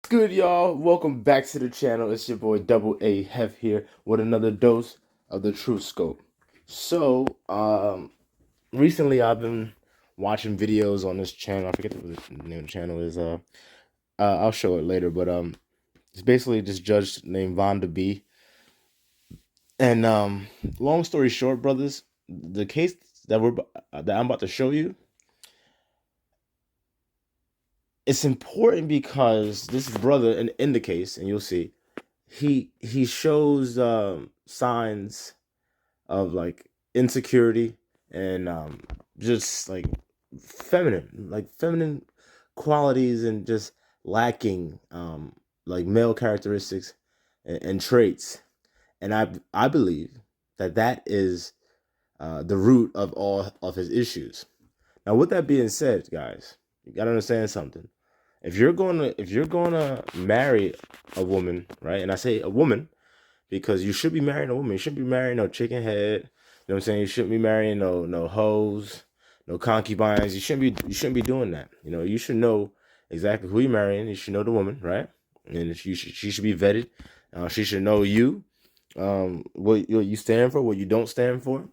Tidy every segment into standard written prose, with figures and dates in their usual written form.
Good, y'all? Welcome back to the channel. It's your boy Double A Hef here with another dose of the Truth Scope. Recently I've been watching videos on this channel. I forget what the name of the channel is. I'll show it later, but it's basically this judge named Vonda B. And long story short, brothers, the case that I'm about to show you, it's important because this brother in the case, and you'll see, he shows signs of like insecurity and just like feminine qualities, and just lacking like male characteristics and traits. And I believe that is the root of all of his issues. Now, with that being said, guys, you gotta understand something. If you're gonna marry a woman, right? And I say a woman because you should be marrying a woman. You shouldn't be marrying no chicken head. You know what I'm saying? You shouldn't be marrying no hoes, no concubines. You shouldn't be doing that. You know, you should know exactly who you're marrying. You should know the woman, right? And she should be vetted. She should know you, what you stand for, what you don't stand for.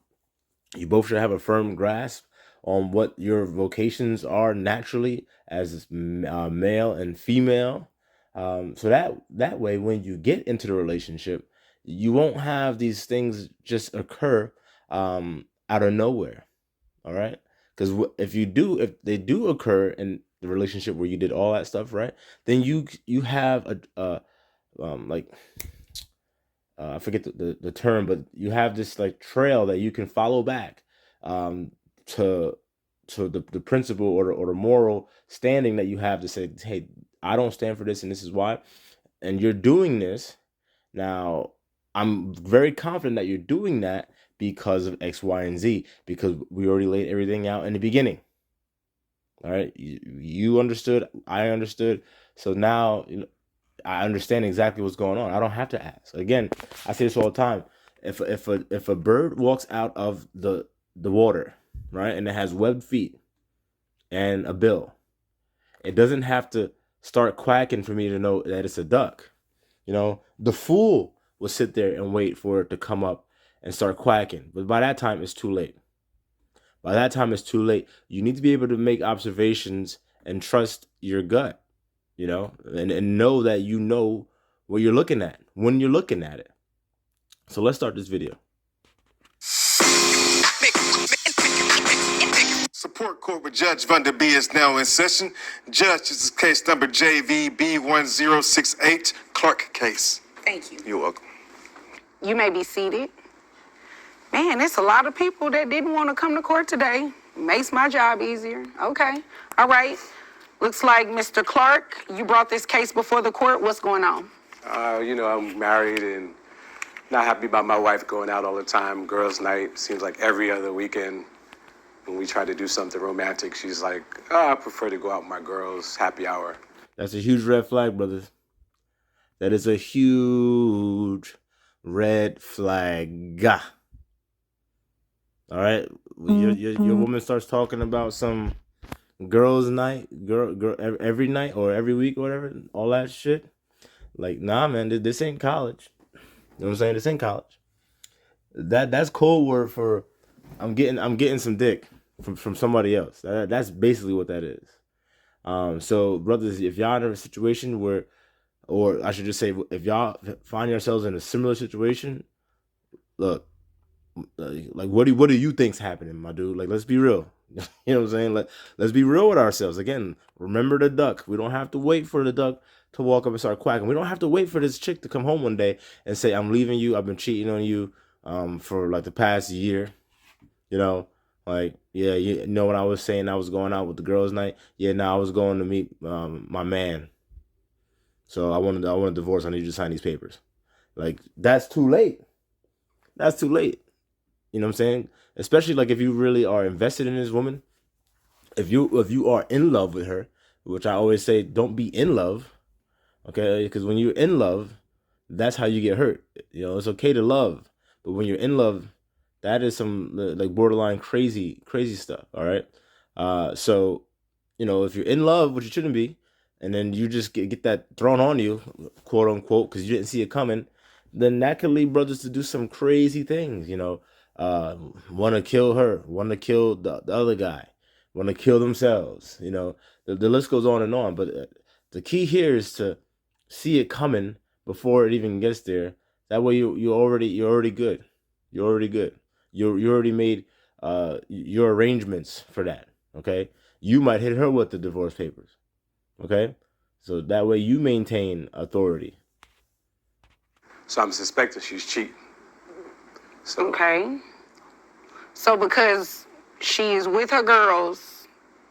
You both should have a firm grasp on what your vocations are naturally as male and female. So that way, when you get into the relationship, you won't have these things just occur out of nowhere. All right, because if they do occur in the relationship where you did all that stuff right, then you have like I forget the term, but you have this like trail that you can follow back um, to the principle or the moral standing that you have to say, hey, I don't stand for this, and this is why. And you're doing this now. I'm very confident that you're doing that because of X, Y, and Z, because we already laid everything out in the beginning. All right, you understood, I understood. So now, I understand exactly what's going on. I don't have to ask. Again, I say this all the time. If a bird walks out of the water, right, and it has webbed feet and a bill, it doesn't have to start quacking for me to know that it's a duck. You know, the fool will sit there and wait for it to come up and start quacking. But by that time, it's too late. By that time, it's too late. You need to be able to make observations and trust your gut, and know that you know what you're looking at when you're looking at it. So let's start this video. Support court with Judge Vonda B is now in session. Judge, this is case number JVB1068, Clark case. Thank you. You're welcome. You may be seated. Man, it's a lot of people that didn't want to come to court today. Makes my job easier. Okay. All right. Looks like Mr. Clark, you brought this case before the court. What's going on? I'm married and not happy about my wife going out all the time. Girls' night seems like every other weekend. When we try to do something romantic, she's like, I prefer to go out with my girls, happy hour. That's a huge red flag, brothers. That is a huge red flag. All right, your woman starts talking about some girls' night, girl every night or every week or whatever, all that shit. Like, nah, man, this ain't college. You know what I'm saying? This ain't college. That's code word for I'm getting some dick from somebody else. That's basically what that is. So brothers, if y'all in a situation where, or I should just say, if y'all find yourselves in a similar situation, look, like what do you think's happening, my dude? Like, let's be real. You know what I'm saying? Let's be real with ourselves. Again, remember the duck. We don't have to wait for the duck to walk up and start quacking. We don't have to wait for this chick to come home one day and say, I'm leaving you. I've been cheating on you for like the past year. You know, like, yeah, you know when I was saying I was going out with the girls' night? Yeah, now I was going to meet my man. So I want a divorce. I need you to sign these papers. Like, that's too late. That's too late. You know what I'm saying? Especially like if you really are invested in this woman, if you are in love with her, which I always say, don't be in love, okay? Because when you're in love, that's how you get hurt. You know, it's okay to love, but when you're in love, that is some like borderline crazy stuff. All right. So, if you're in love, which you shouldn't be, and then you just get that thrown on you, quote unquote, because you didn't see it coming, then that could lead brothers to do some crazy things, want to kill her, want to kill the other guy, want to kill themselves, the list goes on and on. But the key here is to see it coming before it even gets there. That way you're already good. You're already good. You already made your arrangements for that. Okay, you might hit her with the divorce papers. Okay, so that way you maintain authority. So I'm suspecting she's cheating. So Okay. So because she is with her girls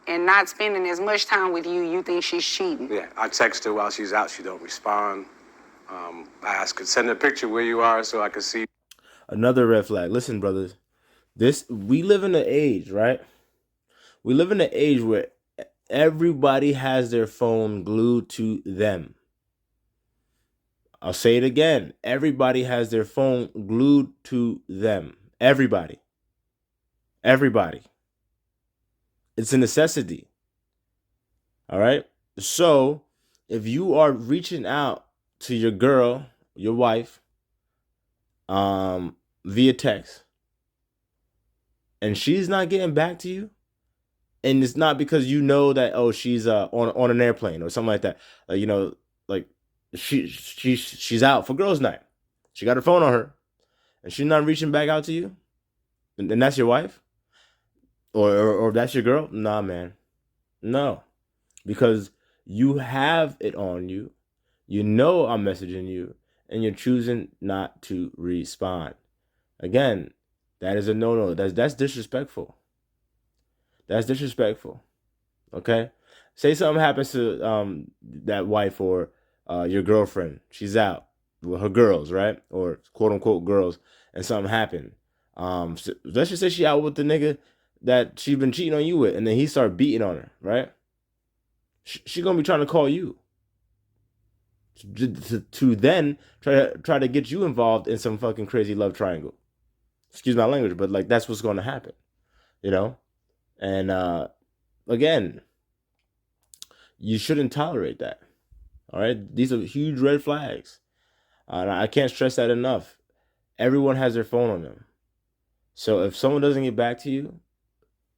and not spending as much time with you, you think she's cheating? yeah, I text her while she's out. She don't respond. I ask her, send a picture where you are so I can see. Another red flag. Listen, brothers, we live in an age, right? We live in an age where everybody has their phone glued to them. I'll say it again. Everybody has their phone glued to them. Everybody. It's a necessity. All right? So, if you are reaching out to your girl, your wife, via text, and she's not getting back to you, and it's not because you know that she's on an airplane or something like that, like she's out for girls' night, she got her phone on her, and she's not reaching back out to you, and that's your wife, or that's your girl. Nah, man, no, because you have it on you. You know I'm messaging you, and you're choosing not to respond. Again, that is a no-no. That's disrespectful. That's disrespectful. Okay? Say something happens to that wife or your girlfriend. She's out with her girls, right? Or quote-unquote girls, and something happened. So let's just say she out with the nigga that she's been cheating on you with, and then he started beating on her, right? She gonna be trying to call you to then try to get you involved in some fucking crazy love triangle. Excuse my language, but like that's what's going to happen, And again, you shouldn't tolerate that. All right, these are huge red flags, and I can't stress that enough. Everyone has their phone on them, so if someone doesn't get back to you,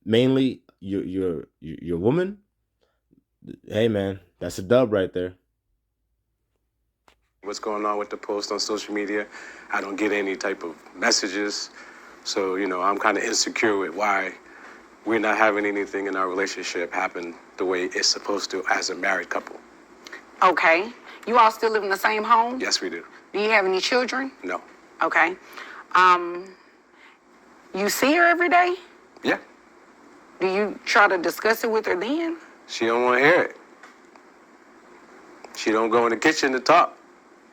mainly your woman, hey man, that's a dub right there. What's going on with the post on social media. I don't get any type of messages. So, I'm kind of insecure with why we're not having anything in our relationship happen the way it's supposed to as a married couple. Okay. You all still live in the same home? Yes, we do. Do you have any children? No. Okay. You see her every day? Yeah. Do you try to discuss it with her then? She don't want to hear it. She don't go in the kitchen to talk.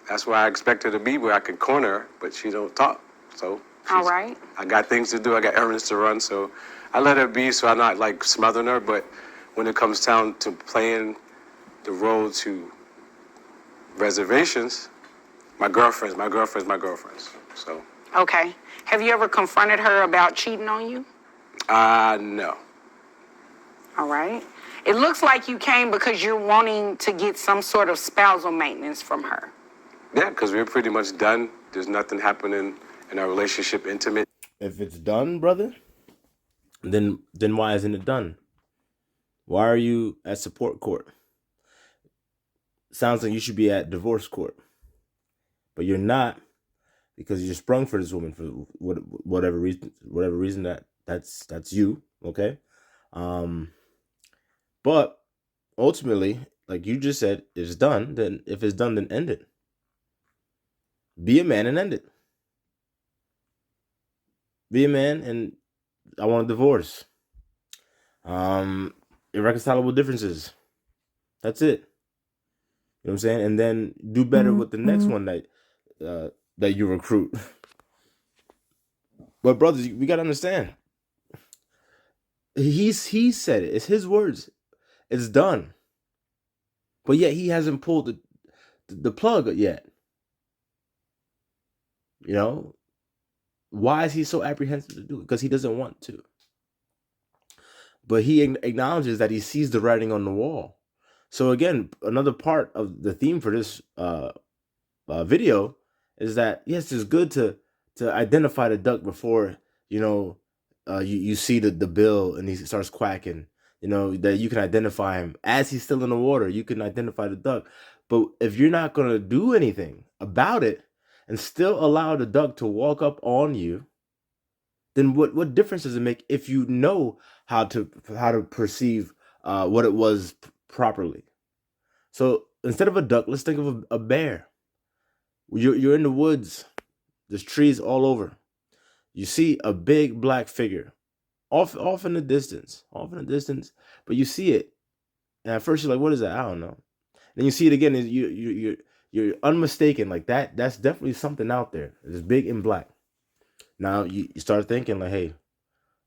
That's where I expect her to be, where I can corner her, but she don't talk. So All right. I got things to do. I got errands to run. So I let her be, so I'm not like smothering her. But when it comes down to playing the role to reservations, my girlfriends. So. Okay. Have you ever confronted her about cheating on you? No. All right. It looks like you came because you're wanting to get some sort of spousal maintenance from her. Yeah, because we're pretty much done. There's nothing happening in our relationship intimate. If it's done, brother, then why isn't it done? Why are you at support court? Sounds like you should be at divorce court, but you're not, because you're sprung for this woman for whatever reason that's you, okay? But ultimately, like you just said, it's done. Then if it's done, then end it. Be a man and end it. Be a man and I want a divorce. Irreconcilable differences. That's it. You know what I'm saying? And then do better with the next one that you recruit. But brothers, we gotta understand. He said it. It's his words. It's done. But yet he hasn't pulled the plug yet. Why is he so apprehensive to do it? Because he doesn't want to. But he acknowledges that he sees the writing on the wall. So again, another part of the theme for this video is that yes, it's good to identify the duck before you see the bill and he starts quacking. That you can identify him as he's still in the water. You can identify the duck, but if you're not gonna do anything about it and still allow the duck to walk up on you, then what difference does it make if you know how to perceive what it was properly? So instead of a duck, let's think of a bear. You're in the woods. There's trees all over. You see a big black figure off in the distance, but you see it, and at first you're like, "What is that? I don't know." Then you see it again, and you're unmistaken. Like that's definitely something out there. It's big and black. Now you start thinking like, "Hey,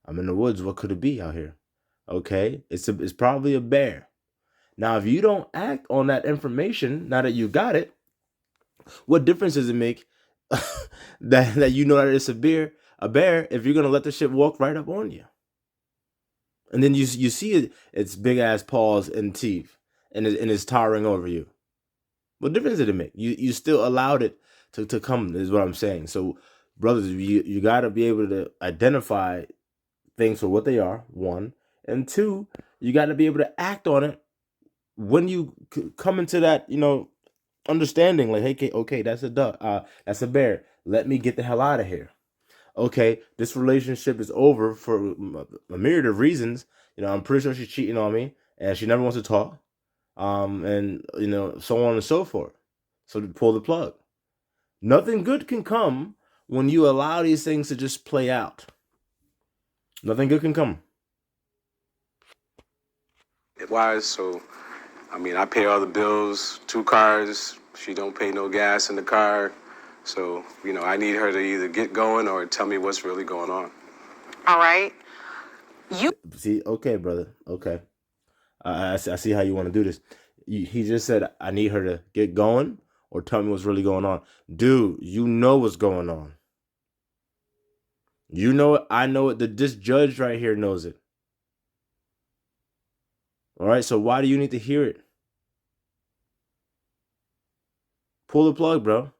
I'm in the woods. What could it be out here?" Okay, it's probably a bear. Now, if you don't act on that information, now that you got it, what difference does it make that you know that it's a bear if you're gonna let the shit walk right up on you? And then you see its big ass paws and teeth, and it's towering over you. What difference did it make? You still allowed it to come, is what I'm saying. So, brothers, you gotta be able to identify things for what they are, one, and two, you gotta be able to act on it when you come into that, understanding, like, hey, okay, that's a duck, that's a bear. Let me get the hell out of here. Okay, this relationship is over for a myriad of reasons. I'm pretty sure she's cheating on me, and she never wants to talk, and so on and so forth. So to pull the plug. Nothing good can come when you allow these things to just play out. Nothing good can come. Wise, so I pay all the bills, 2 cars. She don't pay no gas in the car. So, I need her to either get going or tell me what's really going on. All right. See, okay, brother. Okay. I see how you want to do this. He just said, I need her to get going or tell me what's really going on. Dude, you know what's going on. You know it. I know it. This judge right here knows it. All right, so why do you need to hear it? Pull the plug, bro.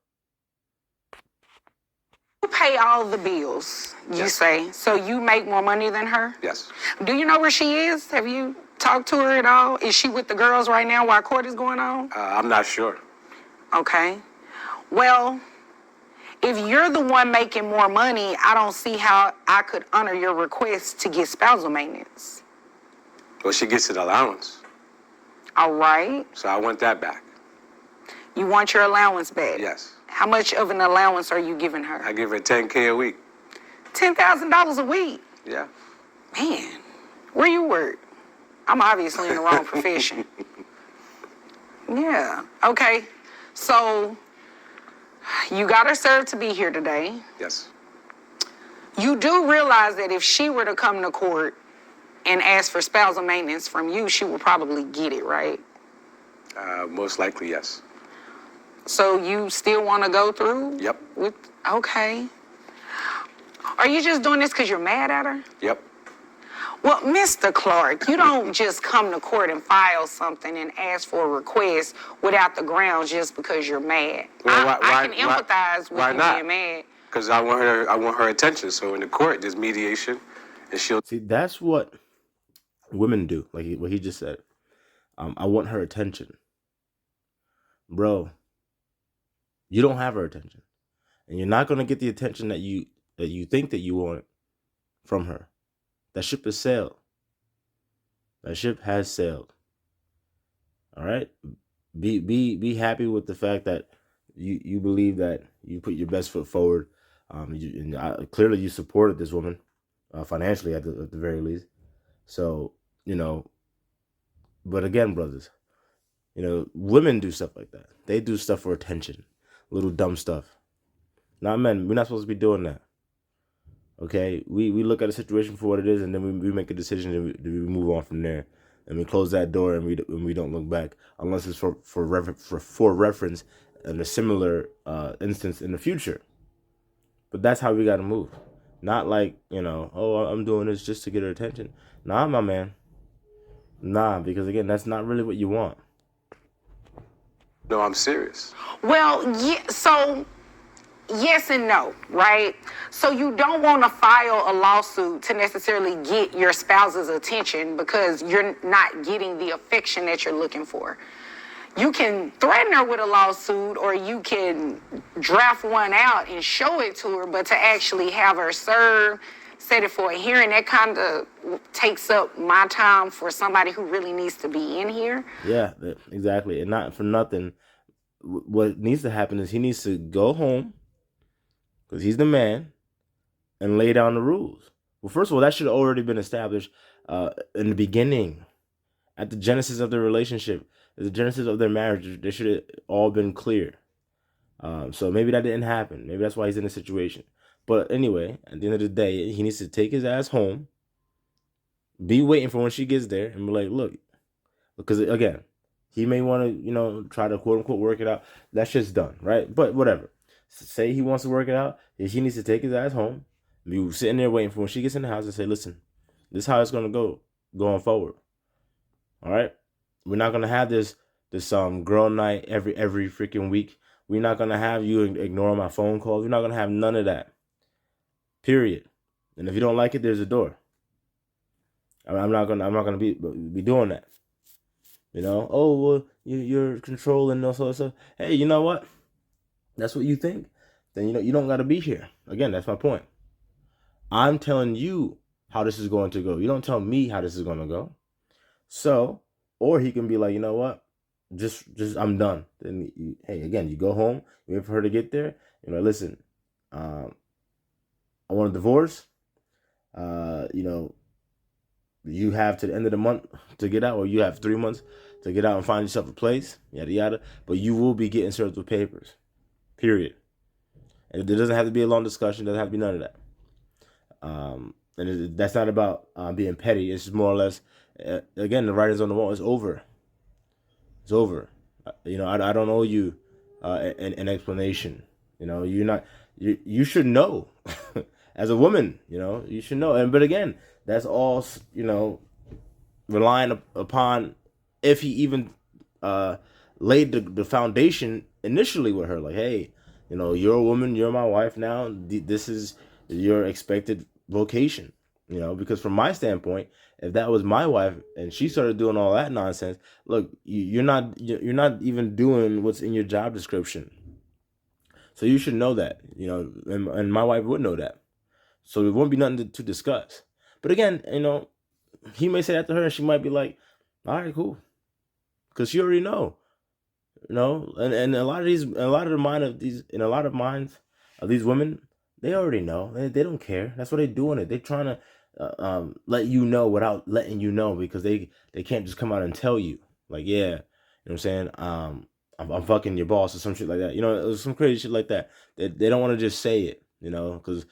You pay all the bills, you say. So you make more money than her? Yes. Do you know where she is? Have you talked to her at all? Is she with the girls right now while court is going on? I'm not sure. Okay. Well, if you're the one making more money, I don't see how I could honor your request to get spousal maintenance. Well, she gets an allowance. All right. So I want that back. You want your allowance back? Yes. How much of an allowance are you giving her? I give her $10K a week. $10,000 a week? Yeah. Man, where you work? I'm obviously in the wrong profession. Yeah. Okay. So you got her served to be here today. Yes. You do realize that if she were to come to court and ask for spousal maintenance from you, she would probably get it, right? Most likely, yes. So you still want to go through? Yep. Okay. Are you just doing this because you're mad at her? Yep. Well, Mr. Clark, you don't just come to court and file something and ask for a request without the grounds just because you're mad. Well, I can empathize with you not? being mad. Because I want her attention. So in the court, there's mediation, and she'll. See, that's what women do. Like what he just said. I want her attention, bro. You don't have her attention, and you're not gonna get the attention that you think that you want from her. That ship has sailed. That ship has sailed. All right. Be happy with the fact that you believe that you put your best foot forward. Clearly you supported this woman financially at the very least. So but again, brothers, women do stuff like that. They do stuff for attention, little dumb stuff. Not men. We're not supposed to be doing that. Okay, we look at a situation for what it is, and then we make a decision, and we move on from there, and we close that door, and we don't look back unless it's for reference and a similar instance in the future. But that's how we got to move, not like oh, I'm doing this just to get her attention. Nah, my man. Nah, because again, that's not really what you want. No, I'm serious. Well, yeah, so yes and no, right? So you don't want to file a lawsuit to necessarily get your spouse's attention because you're not getting the affection that you're looking for. You can threaten her with a lawsuit or you can draft one out and show it to her, but to actually have her serve, set it for a hearing, that kind of takes up my time for somebody who really needs to be in here. Yeah, exactly. And not for nothing. What needs to happen is he needs to go home because he's the man and lay down the rules. Well, first of all, that should have already been established in the beginning, at the genesis of their relationship, the genesis of their marriage. They should have all been clear. So maybe that didn't happen. Maybe that's why he's in this situation. But anyway, at the end of the day, he needs to take his ass home, be waiting for when she gets there, and be like, look, because again, he may want to, try to quote unquote work it out. That shit's done, right? But whatever. Say he wants to work it out. He needs to take his ass home, be sitting there waiting for when she gets in the house and say, listen, this is how it's gonna go going forward. All right, we're not gonna have this girl night every freaking week. We're not gonna have you ignore my phone calls. We're not gonna have none of that. Period. And if you don't like it, there's a door. I'm not gonna be doing that. Oh well, you're controlling all sorts of stuff. Hey, you know what? That's what you think. Then you don't gotta be here. Again, that's my point. I'm telling you how this is going to go. You don't tell me how this is gonna go. So, or he can be like, you know what? Just I'm done. Then you go home, you wait for her to get there. Listen, I want a divorce. You have to the end of the month to get out, or you have 3 months to get out and find yourself a place, yada yada. But you will be getting served with papers. Period. And it doesn't have to be a long discussion. It doesn't have to be none of that. And that's not about being petty. It's just more or less, again, the writing's on the wall. It's over. It's over. I don't owe you an explanation. You're not. You should know. As a woman, you should know. But again, that's all, relying upon if he even laid the foundation initially with her. Like, hey, you're a woman, you're my wife now. This is your expected vocation. Because from my standpoint, if that was my wife and she started doing all that nonsense, look, you're not even doing what's in your job description. So you should know that, and my wife would know that. So there won't be nothing to discuss. But again, he may say that to her and she might be like, all right, cool. Because she already know. And a lot of minds of these women, they already know. They don't care. That's why they're doing it. They're trying to let you know without letting you know, because they can't just come out and tell you. Like, yeah, you know what I'm saying? I'm fucking your boss or some shit like that. It was some crazy shit like that. They don't want to just say it, because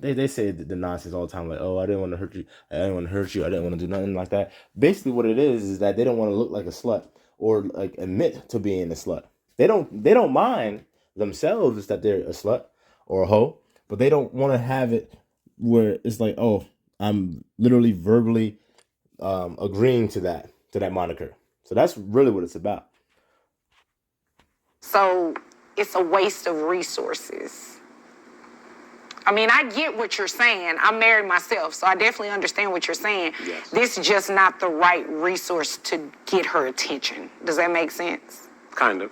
they say the nonsense all the time, like, oh, I didn't want to hurt you, I didn't want to hurt you, I didn't want to do nothing like that. Basically what it is that they don't want to look like a slut or like admit to being a slut. They don't mind themselves that they're a slut or a hoe, but they don't want to have it where it's like, oh, I'm literally verbally agreeing to that moniker. So that's really what it's about. So it's a waste of resources. I mean, I get what you're saying. I'm married myself, so I definitely understand what you're saying. Yes. This is just not the right resource to get her attention. Does that make sense? Kind of.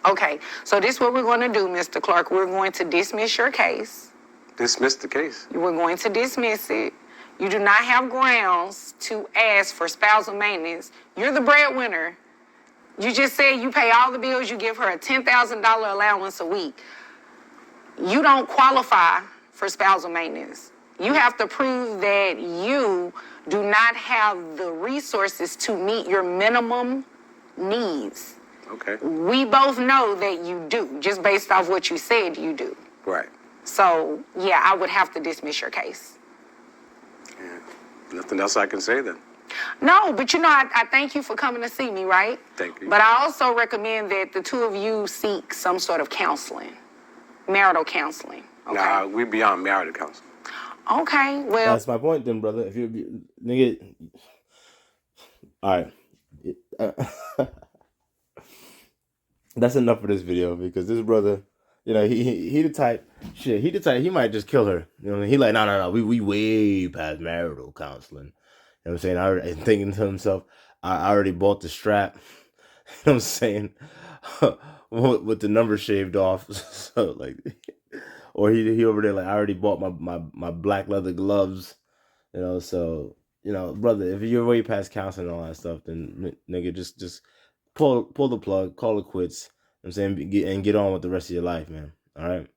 Okay, so this is what we're going to do, Mr. Clark. We're going to dismiss your case. Dismiss the case. We're going to dismiss it. You do not have grounds to ask for spousal maintenance. You're the breadwinner. You just said you pay all the bills. You give her a $10,000 allowance a week. You don't qualify for spousal maintenance. You have to prove that you do not have the resources to meet your minimum needs. Okay. We both know that you do, just based off what you said you do. Right. So, yeah, I would have to dismiss your case. Yeah. Nothing else I can say then. No, but I thank you for coming to see me, right? Thank you. But I also recommend that the two of you seek some sort of counseling, marital counseling. Okay? Nah, we beyond marital counseling. Okay, well. That's my point then, brother. If you nigga, all right. that's enough for this video because this brother, you know, he the type, shit, he the type, he might just kill her. You know, he like, no, we way past marital counseling. You know what I'm saying? And thinking to himself, I already bought the strap. You know what I'm saying? With the number shaved off. So like, or he over there like, I already bought my black leather gloves. You know, so you know, brother, if you're way past counseling and all that stuff, then nigga, just pull the plug, call it quits. You know what I'm saying, and get on with the rest of your life, man. All right,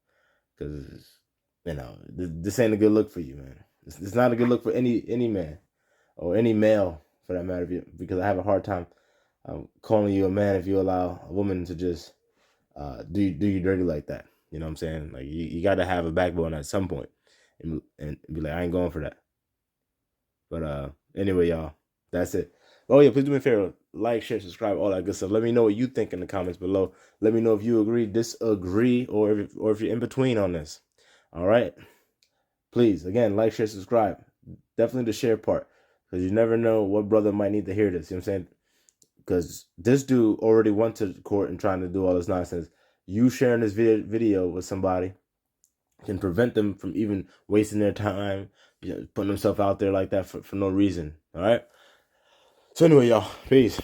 because you know this ain't a good look for you, man. It's not a good look for any man or any male for that matter. Because I have a hard time calling you a man if you allow a woman to just do you dirty like that. You know what I'm saying? Like you got to have a backbone at some point and be like, I ain't going for that. But anyway, y'all, that's it. Oh yeah, please do me a favor, like, share, subscribe, all that good stuff. Let me know what you think in the comments below. Let me know if you agree, disagree, or if you're in between on this. All right, please, again, like, share, subscribe. Definitely the share part, because you never know what brother might need to hear this. You know what I'm saying? Because this dude already went to court and trying to do all this nonsense. You sharing this video with somebody can prevent them from even wasting their time, you know, putting themselves out there like that for no reason. All right. So anyway, y'all, peace.